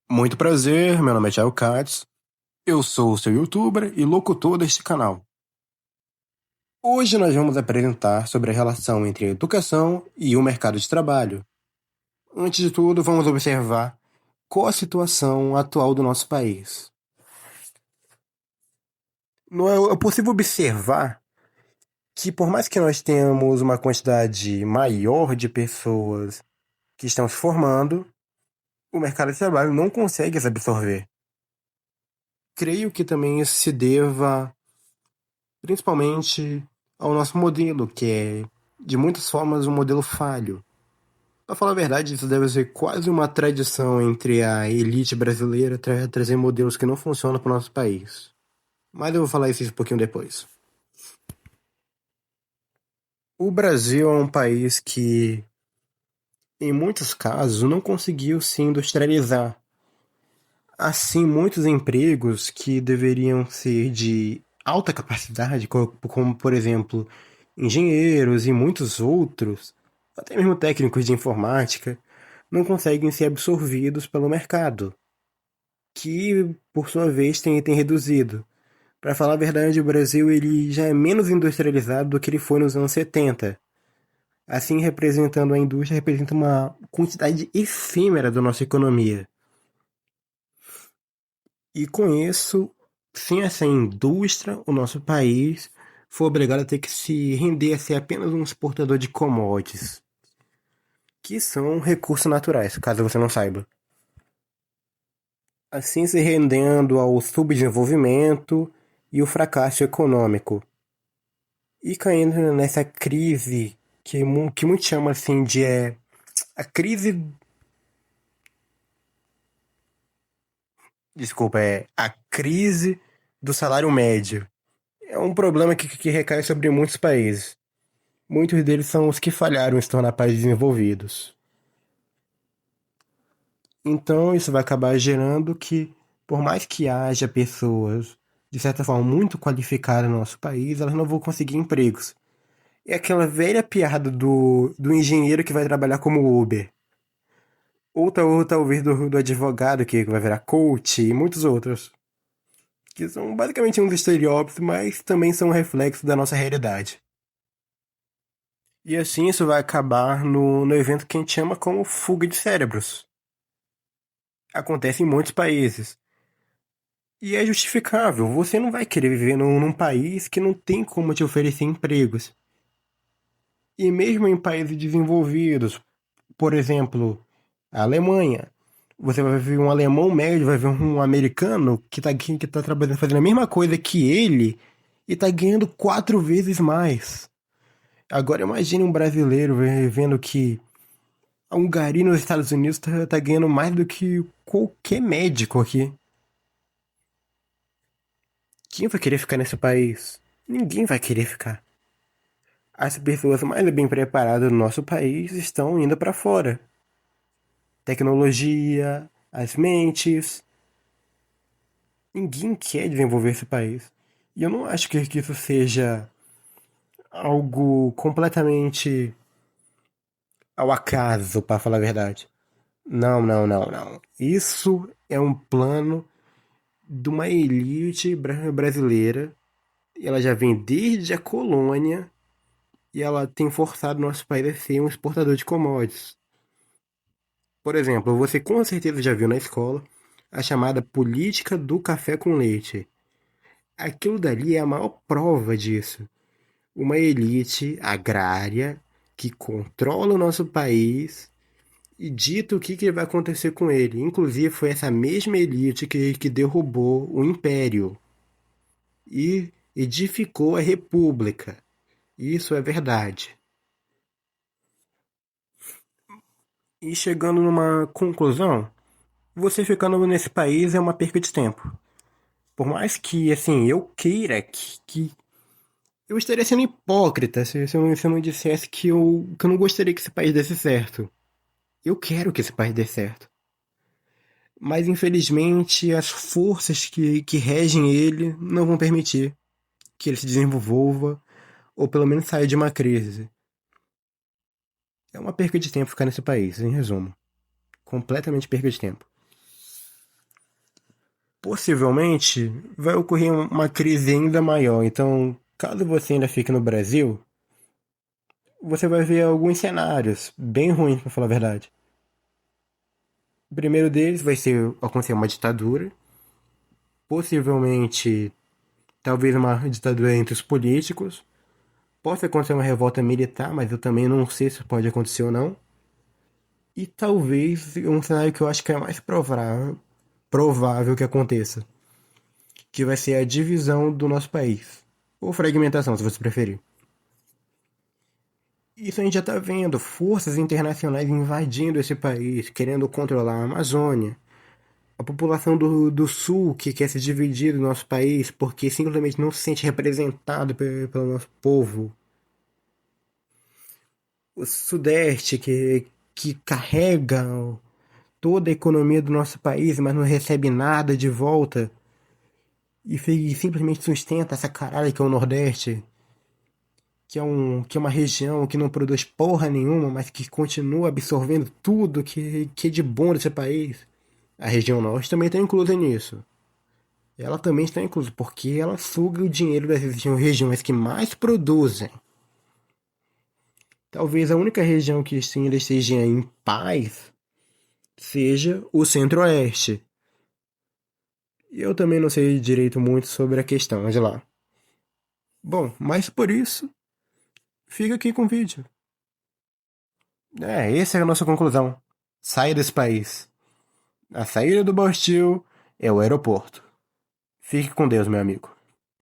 Muito prazer, meu nome é Thiago Katz, eu sou o seu youtuber e locutor deste canal. Hoje nós vamos apresentar sobre a relação entre a educação e o mercado de trabalho. Antes de tudo, vamos observar qual a situação atual do nosso país. É possível observar que, por mais que nós tenhamos uma quantidade maior de pessoas que estão se formando, o mercado de trabalho não consegue as absorver. Creio que também isso se deva principalmente ao nosso modelo, que é, de muitas formas, um modelo falho. Para falar a verdade, isso deve ser quase uma tradição entre a elite brasileira trazer modelos que não funcionam para o nosso país. Mas eu vou falar isso um pouquinho depois. O Brasil é um país que, em muitos casos, não conseguiu se industrializar. Assim, muitos empregos que deveriam ser de alta capacidade, como por exemplo, engenheiros e muitos outros, até mesmo técnicos de informática, não conseguem ser absorvidos pelo mercado, que por sua vez tem reduzido. Para falar a verdade, o Brasil ele já é menos industrializado do que ele foi nos anos 70. Assim, representando a indústria, representa uma quantidade efêmera da nossa economia. E com isso, sem essa indústria, o nosso país foi obrigado a ter que se render a ser apenas um exportador de commodities, que são recursos naturais, caso você não saiba. Assim se rendendo ao subdesenvolvimento e o fracasso econômico. E caindo nessa crise que muitos chamam assim de a crise. Desculpa, é a crise do salário médio. É um problema que recai sobre muitos países. Muitos deles são os que falharam em se tornar países desenvolvidos. Então, isso vai acabar gerando que, por mais que haja pessoas, de certa forma, muito qualificadas no nosso país, elas não vão conseguir empregos. É aquela velha piada do engenheiro que vai trabalhar como Uber. Ou talvez do advogado que vai virar coach e muitos outros. Que são basicamente uns estereótipos, mas também são um reflexo da nossa realidade. E assim isso vai acabar no evento que a gente chama como fuga de cérebros. Acontece em muitos países. E é justificável. Você não vai querer viver num país que não tem como te oferecer empregos. E mesmo em países desenvolvidos, por exemplo, a Alemanha, você vai ver um alemão médio, vai ver um americano que tá trabalhando, fazendo a mesma coisa que ele e tá ganhando 4 vezes mais. Agora imagine um brasileiro vendo que um gari nos Estados Unidos tá ganhando mais do que qualquer médico aqui. Quem vai querer ficar nesse país? Ninguém vai querer ficar. As pessoas mais bem preparadas do nosso país estão indo para fora. Tecnologia, as mentes. Ninguém quer desenvolver esse país. E eu não acho que isso seja algo completamente ao acaso, para falar a verdade. Não, não, não, não. Isso é um plano de uma elite brasileira. E ela já vem desde a colônia e ela tem forçado nosso país a ser um exportador de commodities. Por exemplo, você com certeza já viu na escola a chamada política do café com leite. Aquilo dali é a maior prova disso. Uma elite agrária que controla o nosso país e dita o que vai acontecer com ele. Inclusive, foi essa mesma elite que derrubou o império e edificou a república. Isso é verdade. E chegando numa conclusão, você ficando nesse país é uma perca de tempo. Por mais que, assim, eu queira que eu estaria sendo hipócrita se eu não dissesse que eu não gostaria que esse país desse certo. Eu quero que esse país dê certo. Mas, infelizmente, as forças que regem ele não vão permitir que ele se desenvolva ou pelo menos saia de uma crise. É uma perca de tempo ficar nesse país, em resumo. Completamente perca de tempo. possivelmente vai ocorrer uma crise ainda maior. Então, caso você ainda fique no Brasil, você vai ver alguns cenários bem ruins, para falar a verdade. O primeiro deles vai ser acontecer uma ditadura, possivelmente, talvez uma ditadura entre os políticos. Pode acontecer uma revolta militar, mas eu também não sei se pode acontecer ou não. E talvez um cenário que eu acho que é mais provável que aconteça, que vai ser a divisão do nosso país. Ou fragmentação, se você preferir. Isso a gente já está vendo, forças internacionais invadindo esse país, querendo controlar a Amazônia. A população do sul que quer se dividir do nosso país porque simplesmente não se sente representado pelo nosso povo. O sudeste que carrega toda a economia do nosso país, mas não recebe nada de volta. E simplesmente sustenta essa caralho que é o Nordeste, que é uma região que não produz porra nenhuma, mas que continua absorvendo tudo que é de bom desse país. A região Norte também está inclusa nisso. Ela também está inclusa, porque ela suga o dinheiro das regiões que mais produzem. Talvez a única região que ainda esteja em paz seja o Centro-Oeste. Eu também não sei direito muito sobre a questão de lá. Bom, mas por isso, fica aqui com o vídeo. Essa é a nossa conclusão. Saia desse país. A saída do Bostil é o aeroporto. Fique com Deus, meu amigo.